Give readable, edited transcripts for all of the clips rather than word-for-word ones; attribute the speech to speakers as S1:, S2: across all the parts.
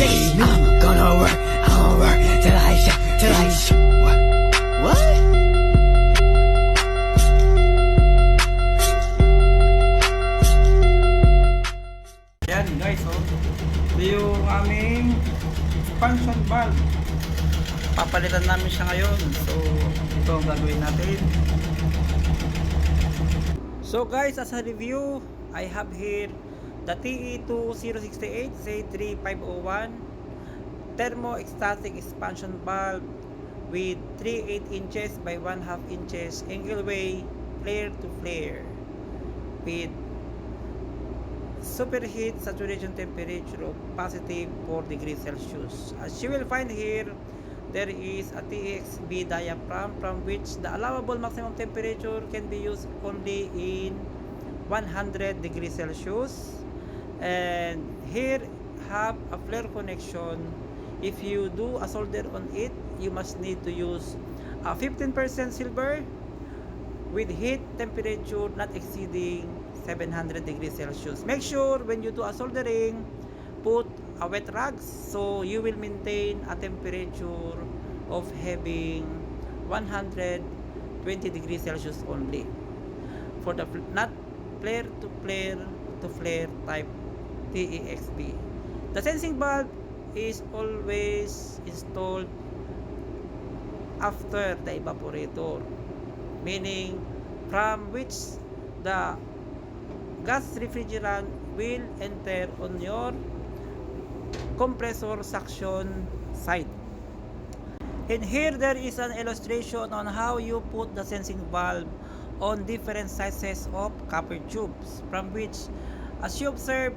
S1: say me. Gonna work till I show. What?
S2: Yan guys, oh. Ito yung aming expansion valve. Papalitan namin siya ngayon. So, ito ang gagawin natin. So guys, as a review, I have here the TE2068 Z3501 Thermo static expansion valve with 3/8 inches by 1/2 inches angle way flare to flare with superheat saturation temperature of positive 4 degrees Celsius. As you will find here, there is a TXB diaphragm from which the allowable maximum temperature can be used only in 100 degrees Celsius. And here have a flare connection. If you do a solder on it, you must need to use a 15% silver with heat temperature not exceeding 700 degrees Celsius. Make sure when you do a soldering, put a wet rag so you will maintain a temperature of having 120 degrees Celsius only for the not flare to flare type TEXB. The sensing valve is always installed after the evaporator, meaning from which the gas refrigerant will enter on your compressor suction side. And here there is an illustration on how you put the sensing valve on different sizes of copper tubes, from which, as you observe,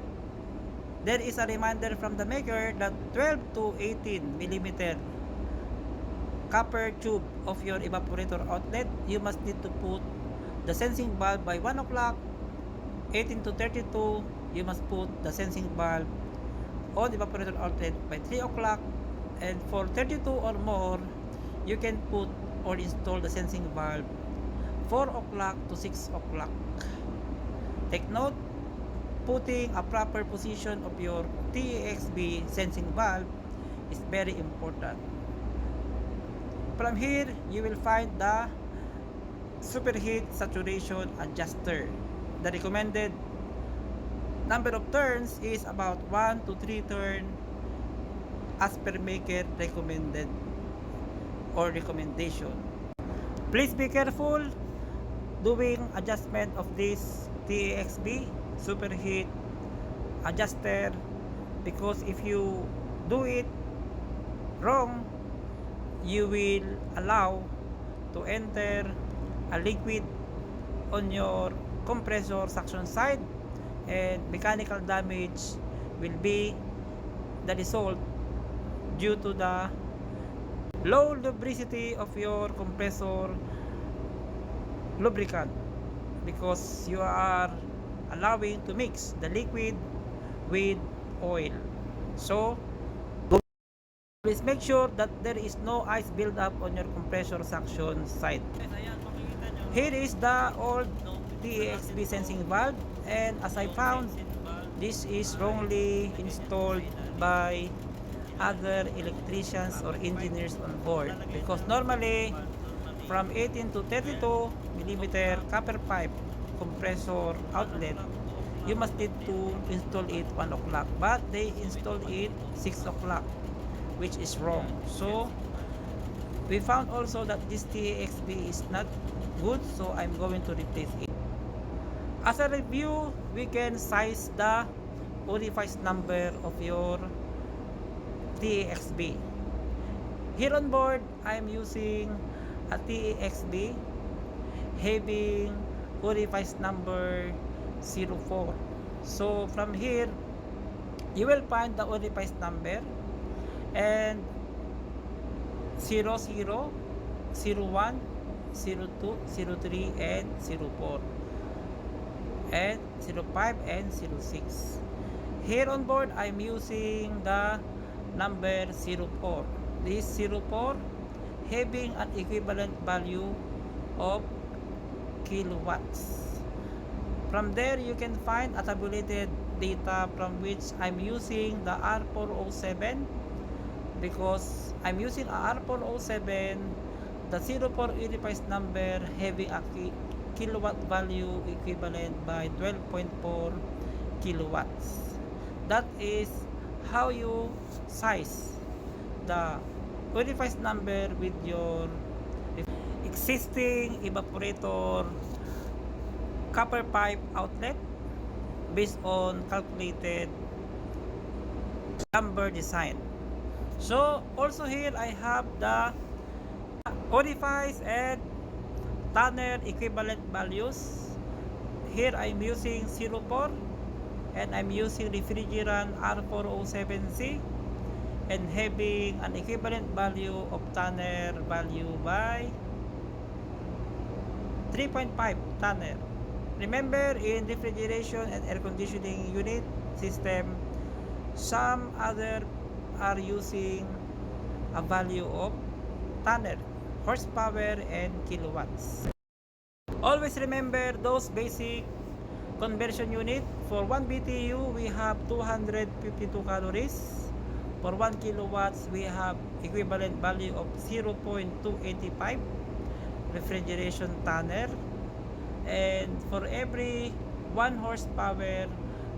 S2: there is a reminder from the maker that 12 to 18 millimeter copper tube of your evaporator outlet, you must need to put the sensing valve by 1 o'clock. 18 to 32, you must put the sensing valve on evaporator outlet by 3 o'clock. And for 32 or more, you can put or install the sensing valve 4 o'clock to 6 o'clock. Take note, putting a proper position of your TEXB sensing valve is very important. From here, you will find the superheat saturation adjuster. The recommended number of turns is about 1 to 3 turns as per maker recommended or recommendation. Please be careful doing adjustment of this TEXB superheat adjuster, because if you do it wrong, you will allow to enter a liquid on your compressor suction side, and mechanical damage will be the result due to the low lubricity of your compressor lubricant, because you are allowing to mix the liquid with oil. So please make sure that there is no ice buildup on your compressor suction side. Here is the old TEXB sensing valve, and as I found, this is wrongly installed by other electricians or engineers on board, because normally from 18 to 32 millimeter copper pipe compressor outlet, you must need to install it 1 o'clock, but they installed it 6 o'clock, which is wrong. So we found also that this TEXB is not good, so I'm going to replace it. As a review, we can size the orifice number of your TEXB. Here on board, I'm using a TEXB having orifice number 04. So from here, you will find the orifice number and 00, 01, 02, 03, and 04, and 05 and 06. Here on board, I'm using the number 04. This 04 having an equivalent value of kilowatts. From there, you can find a tabulated data from which I'm using the R407 because I'm using a R407, the 04 unifies number having a kilowatt value equivalent by 12.4 kilowatts. That is how you size the unifies number with your existing evaporator copper pipe outlet based on calculated number design. So also here I have the unifies and Tanner equivalent values. Here I'm using 04 and I'm using refrigerant R407C and having an equivalent value of Tanner value by 3.5 Tanner. Remember, in refrigeration and air conditioning unit system, some other are using a value of Tanner, horsepower and kilowatts. Always remember those basic conversion unit. For 1 BTU, we have 252 calories. For 1 kilowatts, we have equivalent value of 0.285 refrigeration Tanner. And for every 1 horsepower,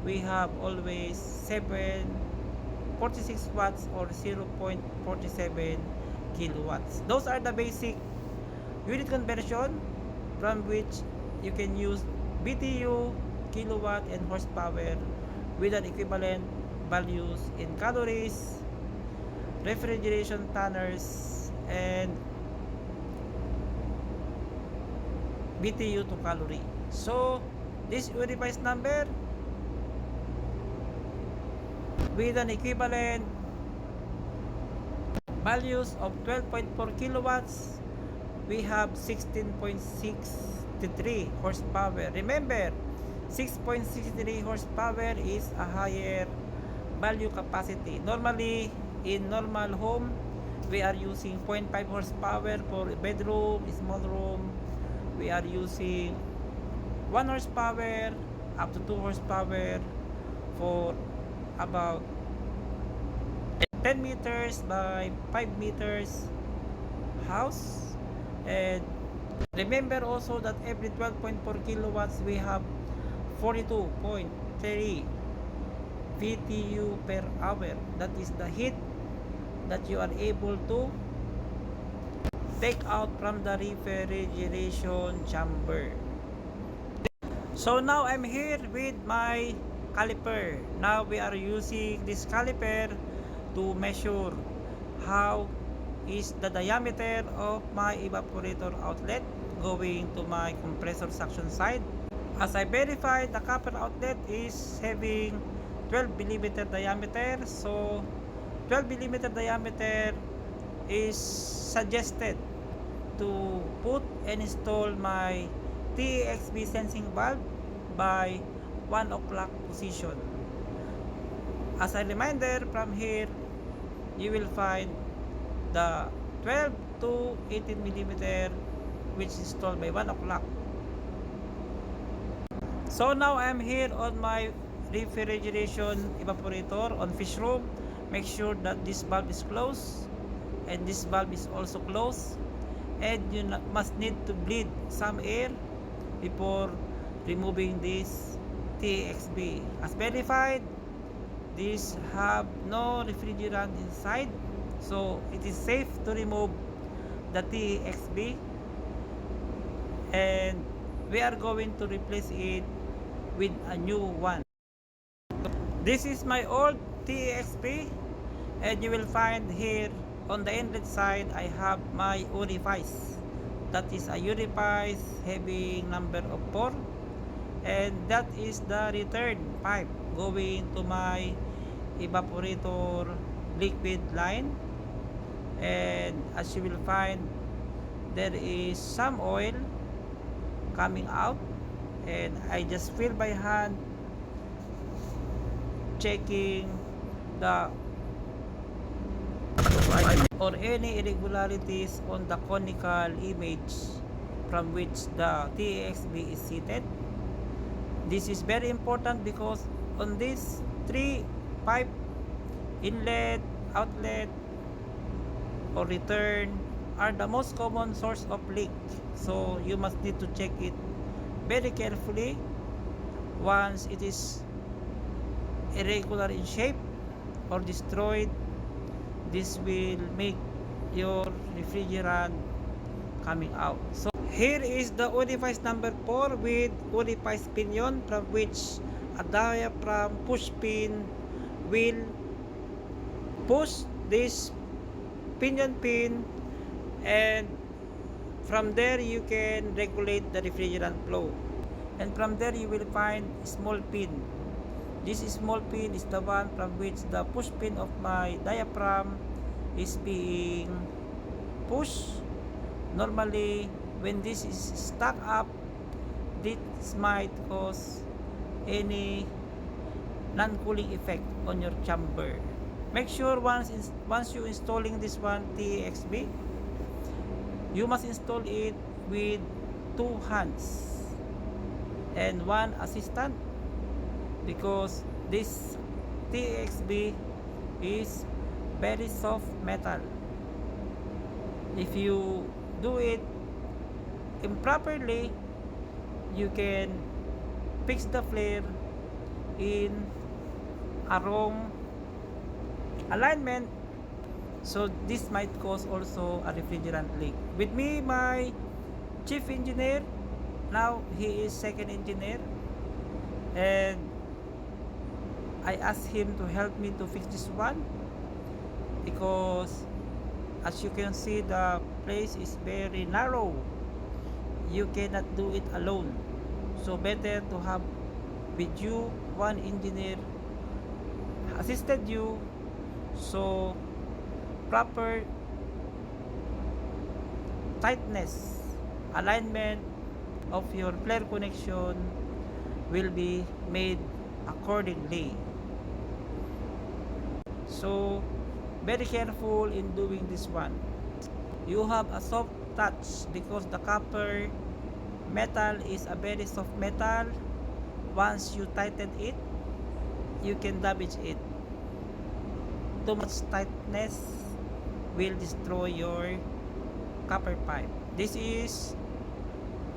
S2: we have always 746 watts or 0.47 kilowatts. Those are the basic unit conversion from which you can use BTU, kilowatt, and horsepower with an equivalent values in calories, refrigeration tanners, and BTU to calorie. So this unifies number with an equivalent values of 12.4 kilowatts, we have 16.63 horsepower. Remember, 6.63 horsepower is a higher value capacity. Normally, in normal home, we are using 0.5 horsepower for bedroom, small room. We are using 1 horsepower up to 2 horsepower for about 10 meters by 5 meters house. And remember also that every 12.4 kilowatts we have 42.3 BTU per hour. That is the heat that you are able to take out from the refrigeration chamber. So now I'm here with my caliper. Now we are using this caliper to measure how is the diameter of my evaporator outlet going to my compressor suction side. As I verified, the copper outlet is having 12 mm diameter. So 12 mm diameter is suggested to put and install my TXB sensing valve by 1 o'clock position. As a reminder, from here you will find the 12 to 18 mm which is installed by 1 o'clock. So now I'm here on my refrigeration evaporator on fish room. Make sure that this valve is closed and this valve is also closed, and you must need to bleed some air before removing this TXB. As verified, these have no refrigerant inside, so it is safe to remove the TXB, and we are going to replace it with a new one. This is my old TXB, and you will find here on the inlet side I have my unifies. That is a unifies having number of 4, and that is the return pipe going to my evaporator liquid line. And as you will find, there is some oil coming out, and I just feel by hand checking the or any irregularities on the conical image from which the TXB is seated. This is very important because on these three pipe, inlet, outlet, or return, are the most common source of leak. So you must need to check it very carefully. Once it is irregular in shape or destroyed, this will make your refrigerant coming out. So here is the orifice number 4 with orifice pinion, from which a diaphragm push pin will push this pinion pin, and from there you can regulate the refrigerant flow. And from there you will find small pin. This small pin is the one from which the push pin of my diaphragm is being pushed. Normally, when this is stuck up, this might cause any non-cooling effect on your chamber. Make sure once you installing this one TXB, you must install it with 2 hands and 1 assistant, because this TXB is very soft metal. If you do it improperly, you can fix the flare in a wrong alignment, so this might cause also a refrigerant leak. With me, my chief engineer, now he is second engineer, and I asked him to help me to fix this one, because as you can see, the place is very narrow. You cannot do it alone, so better to have with you one engineer assisted you, so proper tightness, alignment of your flare connection will be made accordingly. So very careful in doing this one. You have a soft touch because the copper metal is a very soft metal. Once you tighten it, you can damage it. Too much tightness will destroy your copper pipe. This is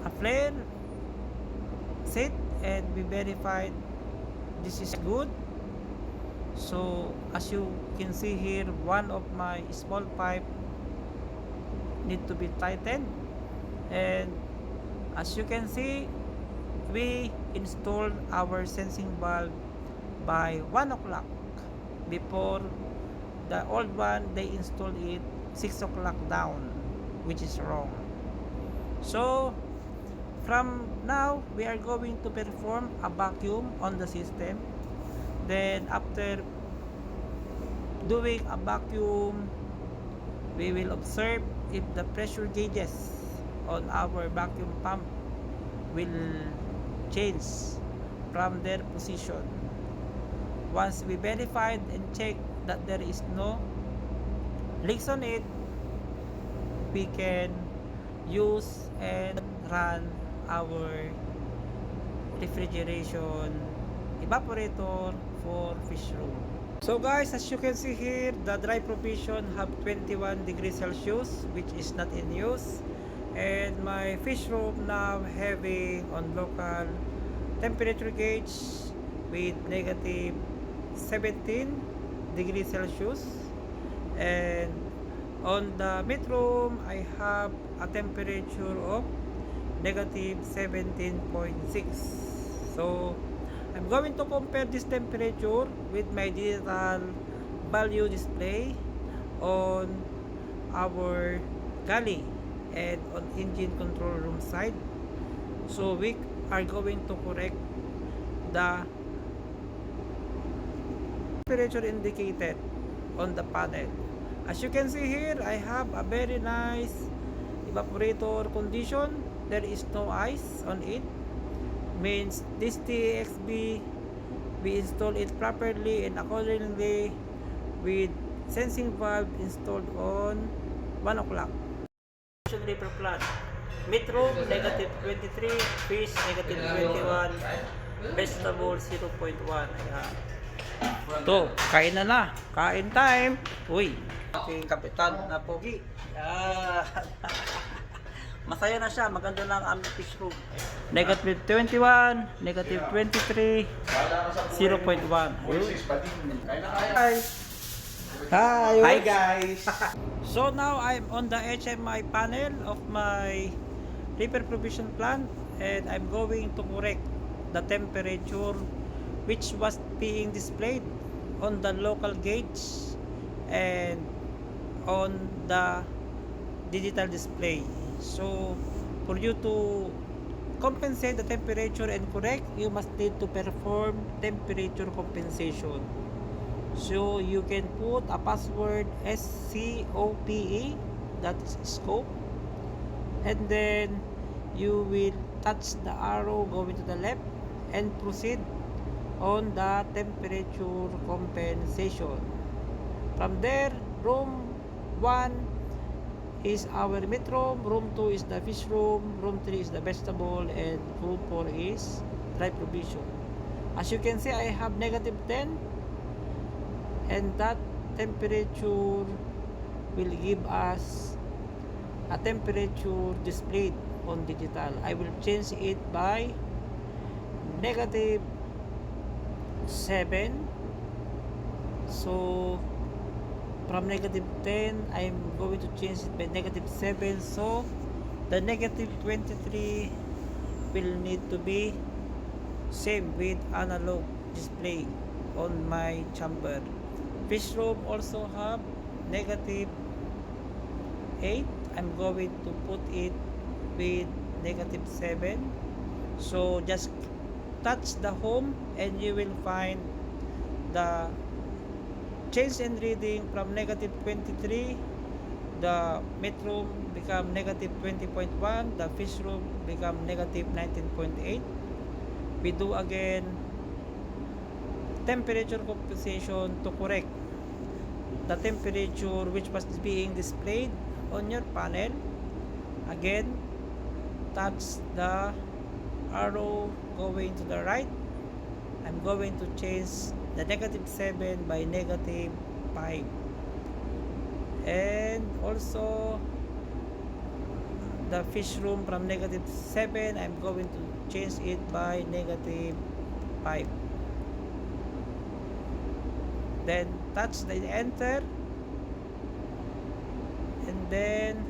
S2: a flare set, and we verified this is good. So as you can see here, one of my small pipe need to be tightened, and as you can see, we installed our sensing valve by 1 o'clock. Before, the old one, they installed it 6 o'clock down, which is wrong. So from now, we are going to perform a vacuum on the system. Then after doing a vacuum, we will observe if the pressure gauges on our vacuum pump will change from their position. Once we verified and check that there is no leaks on it, we can use and run our refrigeration evaporator for fish room. So guys, as you can see here, the dry provision have 21 degrees Celsius, which is not in use, and my fish room now having on local temperature gauge with negative 17 degrees Celsius, and on the meat room I have a temperature of negative 17.6. So I'm going to compare this temperature with my digital value display on our galley and on engine control room side. So we are going to correct the temperature indicated on the panel. As you can see here, I have a very nice evaporator condition. There is no ice on it. Means this TXB, we install it properly and accordingly with sensing valve installed on 1 o'clock. Reaper plant. Mid room negative 23, fish negative 21, Vegetable 0.1. Ayan. Ito, kain na. Kain time. Uy, aking kapitan na pogi. Ayan. Masaya na siya. Maganda na ang aming fish room. Negative 21, negative 23, 0.1. Hi. Hi.
S3: Hi guys!
S2: So now I'm on the HMI panel of my repair provision plant, and I'm going to correct the temperature which was being displayed on the local gauge and on the digital display. So for you to compensate the temperature and correct, you must need to perform temperature compensation. So you can put a password SCOPE, that is scope, and then you will touch the arrow going to the left and proceed on the temperature compensation. From there, room 1 is our meat room, room 2 is the fish room, room 3 is the vegetable, and room 4 is dry provision. As you can see, I have negative 10, and that temperature will give us a temperature displayed on digital. I will change it by negative 7. So from negative 10, I'm going to change it by negative 7. So the negative 23 will need to be same with analog display on my chamber. Fish room also have negative 8. I'm going to put it with negative 7. So just touch the home and you will find the change in reading. From negative 23, the meat room become negative 20.1, the fish room become negative 19.8. We do again temperature compensation to correct the temperature which was being displayed on your panel. Again, touch the arrow going to the right. I'm going to change the negative 7 by negative 5, and also the fish room from negative 7, I'm going to change it by negative 5. Then touch the enter, and then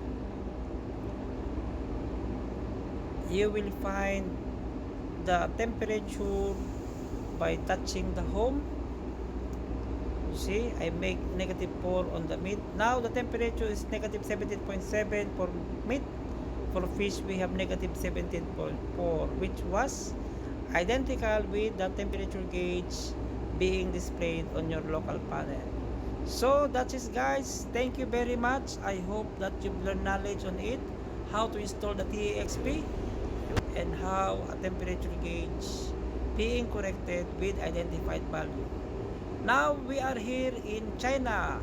S2: you will find the temperature by touching the home. You see, I make negative 4 on the meat. Now the temperature is negative 17.7 for meat. For fish, we have negative 17.4, which was identical with the temperature gauge being displayed on your local panel. So that is, guys, thank you very much. I hope that you've learned knowledge on it, how to install the TAXP, and how a temperature gauge being corrected with identified value. Now we are here in China,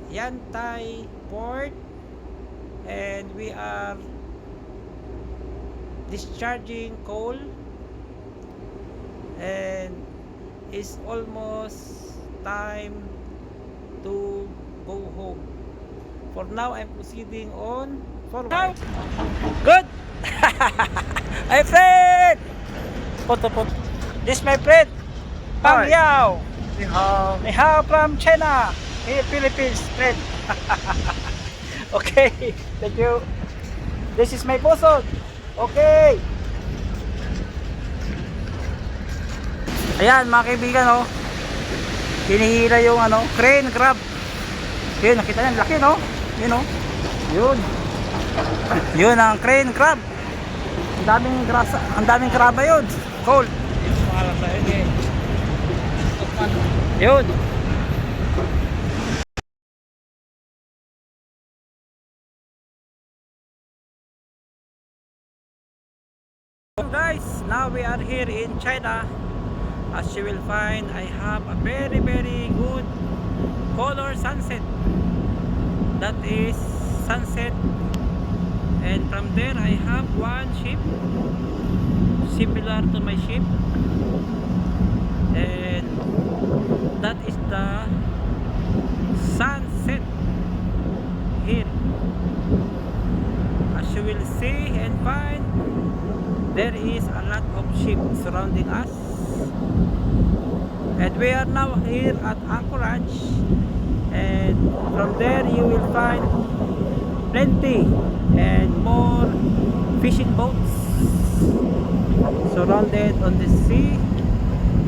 S2: Yantai port, and we are discharging coal, and it's almost time to go home. For now, I'm proceeding on forward. Good. My friend. Photo. This my friend. Pang Yao.
S3: Ni hao.
S2: Ni hao from China. Here, Philippines, friend. Okay. Thank you. This is my boson. Okay. Ayan, mga kaibigan, oh. Hinihila yung crane crab. Yun, nakita niyo, laki, no? Yun, oh. Yun. Yun ang crane crab. Ang daming grasa, ang daming kraba yun. Cold. Yun. So guys, now we are here in China. As you will find, I have a very good color sunset. That is sunset, and from there I have one ship. similar to my ship, and that is the sunset here. As you will see and find, there is a lot of ships surrounding us, and we are now here at Anchorage, and from there you will find plenty and more fishing boats surrounded on the sea,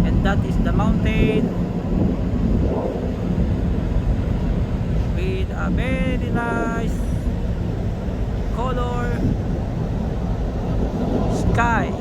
S2: and that is the mountain with a very nice color sky.